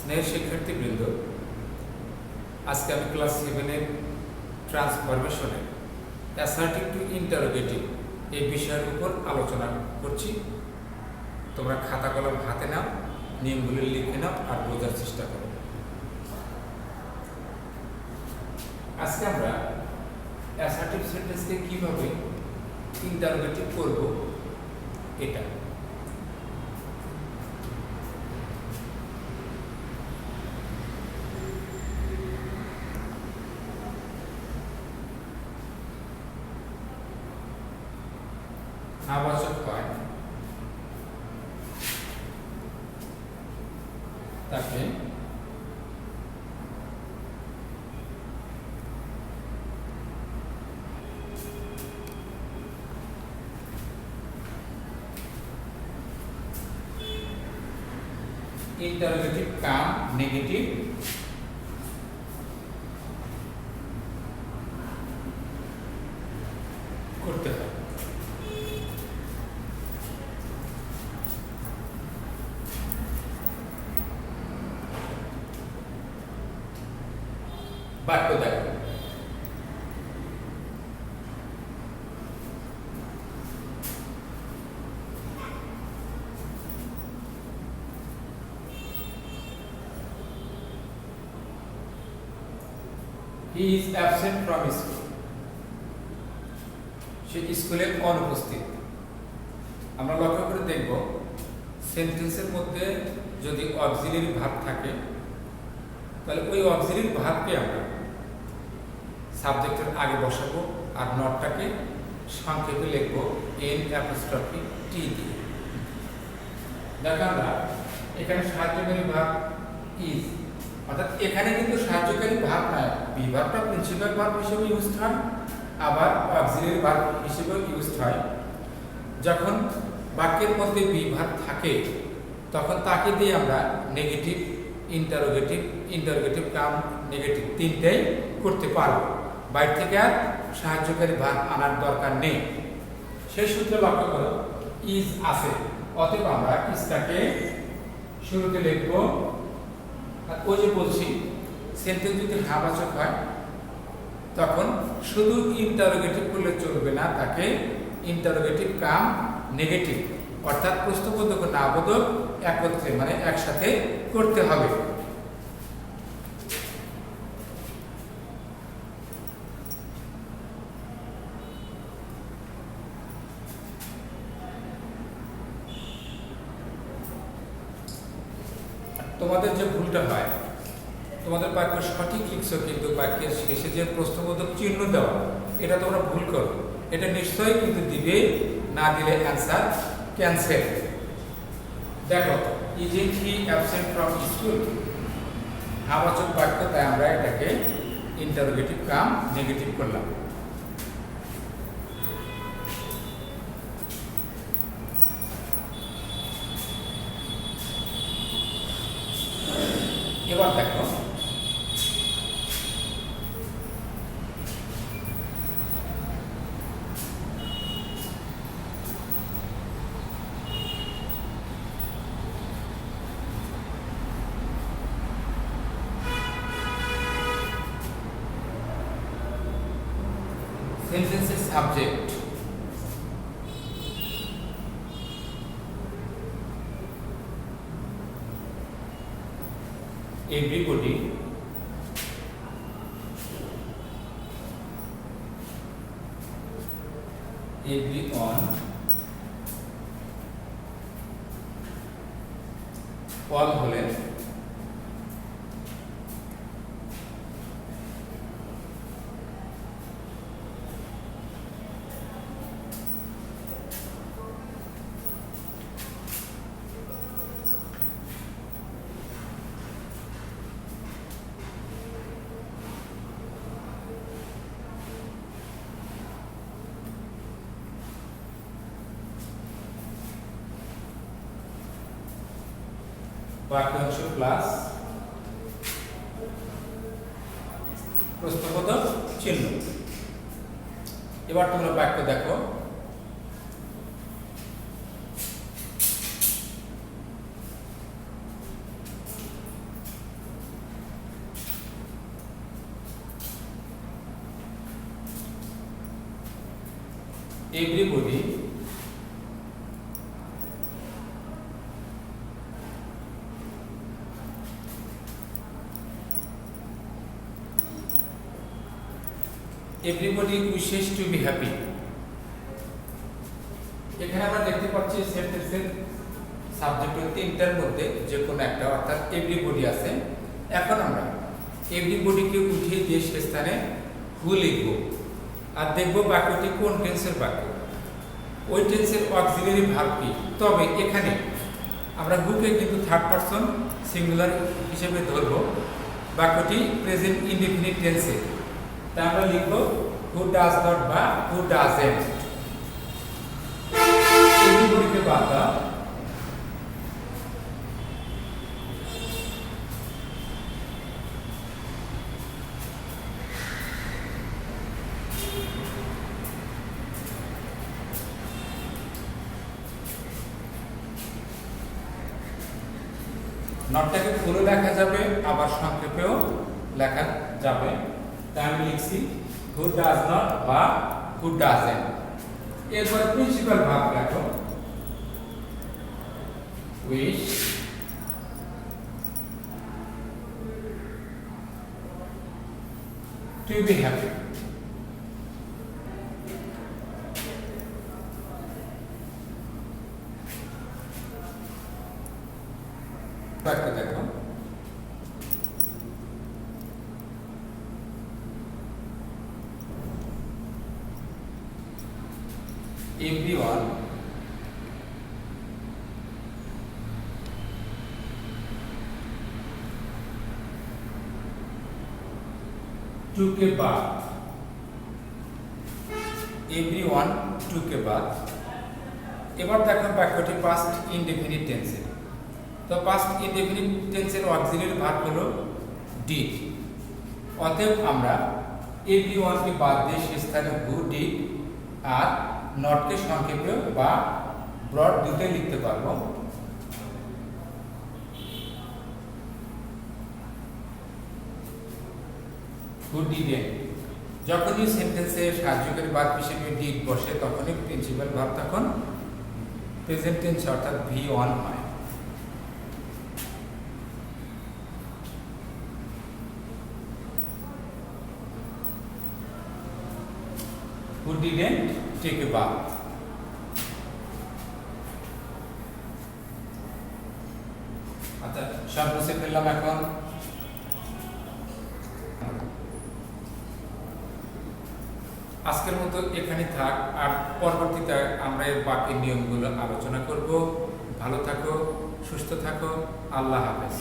স্নেহের শিক্ষার্থীবৃন্দ, আজকে আমি ক্লাস 7-এর ট্রান্সফরমেশনের অ্যাসার্টিভ টু ইন্টারোগেটিভ এই বিষয়ের উপর আলোচনা করছি। তোমরা খাতা কলম হাতে নাও, নিয়মগুলো লিখে নাও আর বোঝার চেষ্টা করো। আজকে আমরা অ্যাসার্টিভ সেন্টেন্সকে কিভাবে ইন্টারোগেটিভ করব এটা আবাসক হয় তাকে ইন্টারোগেটিভ কাম নেগেটিভ করতে হয়। বাক্য দেখো, he is absent from school, সে স্কুলে অনুপস্থিত। আমরা লক্ষ্য করে দেখব সেন্টেন্সের মধ্যে যদি অক্সিলারি ভার্ব থাকে তাহলে ওই অক্সিলারি ভার্বকে আমরা সাবজেক্টের আগে বসাবো আর নটটাকে সংক্ষেপে লিখবো এন অ্যাপোস্ট্রফি টি দিয়ে। দেখো আমরা এখানে সাহায্যকারী ভার্ব ইজ, অর্থাৎ এখানে কিন্তু সাহায্যকারী ভার্ব নয়, বি ভার্বটা প্রিন্সিপাল ভার্ব হিসেবে ইউজ হয়, আবার অক্সিলারি ভার্ব হিসেবেও ইউজ হয়। যখন বাক্যের মধ্যে বি ভার্ব থাকে তখন তাকে দিয়ে আমরা নেগেটিভ, ইন্টারোগেটিভ কাম নেগেটিভ তিনটাই করতে পারবো। বাইরে থেকে আর সাহায্যকারী ভার্ব আনার দরকার নেই। সেই সূত্রে লক্ষ্য করো, ইজ আছে, অতএব আমরা ইজটাকে শুরুতে লিখব। আর ওই যে বলছি সেন্টেন্স যদি হ্যাঁবাচক হয় তখন শুধু ইন্টারোগেটিভ করলে চলবে না, তাকে ইন্টারোগেটিভ কাম নেগেটিভ অর্থাৎ প্রশ্নবোধক ও নাবোধক একত্রে মানে একসাথে করতে হবে। তোমাদের যে ভুলটা হয়, তোমাদের বাক্য সঠিক লিখছো কিন্তু বাক্যের শেষে যে প্রশ্নবোধক চিহ্ন দেওয়া এটা তোমরা ভুল করো। এটা নিশ্চয়ই কিন্তু দিবে, না দিলে অ্যান্সার ক্যান্সেল। দেখো, isn't he absent from school হ্যাঁবাচক বাক্য, তাই আমরা এটাকে ইন্টারোগেটিভ কাম নেগেটিভ করলাম। এবার দেখো সেন্টেন্সের সাবজেক্ট everybody, everyone, all হলেন বাক্যাংশ প্লাস প্রশ্নবোধক চিহ্ন। এবার তোমরা বাক্য দেখো, everybody wishes to be happy। এখানে আমরা দেখতে পাচ্ছি সেন্টেন্সের সাবজেক্ট তিনটার মধ্যে যে কোনো একটা অর্থাৎ এভরিবডি আছে। এখন আমরা এভরিবডিকে উঠিয়ে দিয়ে সে স্থানে হু লিখব আর দেখব বাক্যটি কোন টেন্সের বাক্য, ওই টেন্সের অক্সিলারি ভার্ব কি। তবে এখানে আমরা হুকে কিন্তু থার্ড পারসন সিঙ্গুলার হিসেবে ধরব, বাক্যটি প্রেজেন্ট ইনডেফিনিট টেন্সে। তা আমরা লিখব হু ডাজ নট বা হু ডাজেন্ট। এভরিবডিকে বাদ দাও, নটটাকে পুরো লেখা যাবে আবার সংক্ষেপেও লেখা যাবে। তাই আমি লিখছি হু ডাজ নট বা হু ডাজেন্ট। এরপরে প্রিন্সিপাল ভার্ব লেখো উইশ টু বি হ্যাপি। বাক্য দেখো everyone took a bath। everyone took a bath। এবার দেখো বাক্যটি পাস্ট ইনডেফিনিট টেন্সে। তো পাস্ট ইনডেফিনিট টেন্সের অক্সিলারি ভার্ব হলো ডিড। অতএব আমরা এভরিওয়ানকে বাদ দিয়ে সে স্থানে হু ডিড আর নটকে সংক্ষেপে বা ব্রড দুটোই লিখতে পারবো। হু ডিডেন্ট। যখনই সেন্টেন্সে সাহায্যকারী ভার্ব হিসেবে ডিড বসে তখনই প্রিন্সিপাল ভার্ব তখন প্রেজেন্ট টেন্স অর্থাৎ V1 হয়। Who didn't take a bath। আচ্ছা সব বুঝে ফেললাম। এখন আজকের মতো এখানে থাক, আর পরবর্তীতে আমরা এর বাকি নিয়মগুলো আলোচনা করব। ভালো থাকো, সুস্থ থাকো, আল্লাহ হাফেজ।